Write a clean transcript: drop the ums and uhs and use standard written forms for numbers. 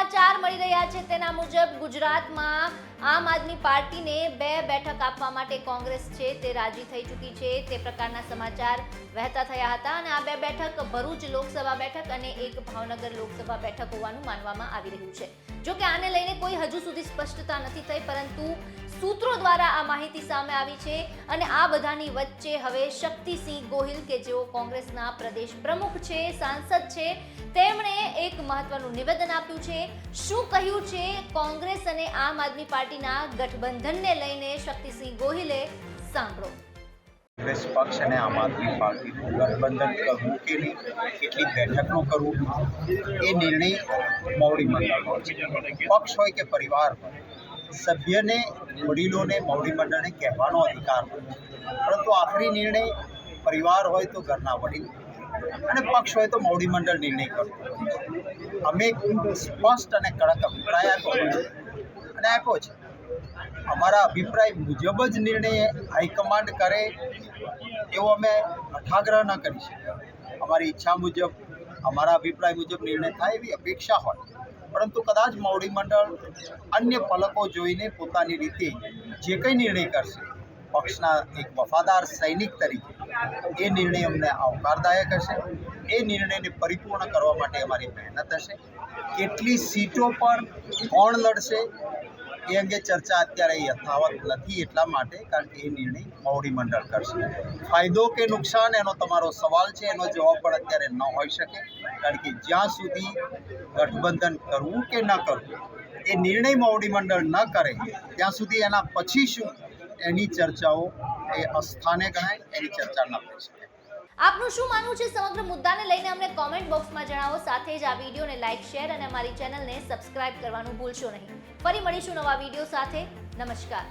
સમાચાર મળી રહ્યા છે તેના મુજબ ગુજરાતમાં આમ આદમી પાર્ટીને 2 બેઠક આપવા માટે કોંગ્રેસ છે તે રાજી થઈ ચૂકી છે તે પ્રકારના સમાચાર વહેતા થયા હતા અને આ 2 બેઠક ભરૂચ લોકસભા બેઠક અને એક ભાવનગર લોકસભા બેઠક હોવાનું માનવામાં આવી રહ્યું છે। જો કે આને લઈને કોઈ હજુ સુધી સ્પષ્ટતા નથી થઈ, પરંતુ સૂત્રો દ્વારા આ માહિતી સામે આવી છે અને આ બધાની વચ્ચે હવે શક્તિસિંહ ગોહિલ કે જેઓ કોંગ્રેસના પ્રદેશ પ્રમુખ છે, સાંસદ છે, તેમણે એક મહત્વનું નિવેદન આપ્યું છે। શું કહ્યું છે કોંગ્રેસ અને આમ આદમી પાર્ટીના ગઠબંધનને લઈને શક્તિસિંહ ગોહિલે, સાંભળો। કોંગ્રેસ પક્ષ અને આમ આદમી પાર્ટીનું ગઠબંધન કરવું કે નહીં, કેટલી બેઠકનો કરવું એ નિર્ણય મોવડી મંડળનો છે। પક્ષ હોય કે પરિવાર હોય, સભ્યને, વડીલોને મોવડી મંડળને કહેવાનો અધિકાર હોય, પરંતુ આખરી નિર્ણય પરિવાર હોય તો ઘરના વડીલ અને પક્ષ હોય તો મોવડી મંડળ નિર્ણય કરતો। અમે સ્પષ્ટ અને કડક અભિપ્રાય આપ્યો છે। અમારા અભિપ્રાય મુજબ જ નિર્ણય હાઈકમાન્ડ કરે એવો અમે હઠાગ્રહ ન કરી શકીએ। અમારી ઈચ્છા મુજબ, અમારા અભિપ્રાય મુજબ નિર્ણય થાય એવી અપેક્ષા હોય, પરંતુ કદાચ મોવડી મંડળ અન્ય પલકો જોઈને પોતાની રીતે જે કંઈ નિર્ણય કરશે, પક્ષના એક વફાદાર સૈનિક તરીકે એ નિર્ણય અમને આવકારદાયક હશે। એ નિર્ણયને પરિપૂર્ણ કરવા માટે અમારી મહેનત હશે। કેટલી સીટો પર કોણ લડશે એ અંગે ચર્ચા અત્યારે યથાવત નથી, એટલા માટે કારણ કે એ નિર્ણય મોવડી મંડળ કરશે। ફાયદો કે નુકસાન એનો તમારો સવાલ છે, એનો જવાબ પણ અત્યારે ન હોઈ શકે, કારણ કે જ્યાં સુધી ગઠબંધન કરવું કે ન કરવું એ નિર્ણય મોવડી મંડળ ન કરે ત્યાં સુધી એના પછી શું એની ચર્ચાઓ એ અસ્થાને ગણાય, એની ચર્ચા ન થઈ શકે। આપનું શું માનવું છે સમગ્ર મુદ્દાને લઈને અમને કોમેન્ટ બોક્સમાં જણાવો। સાથે જ આ વિડીયોને લાઈક, શેર અને અમારી ચેનલને સબસ્ક્રાઇબ કરવાનું ભૂલશો નહીં। ફરી મળીશું નવા વિડીયો સાથે। નમસ્કાર।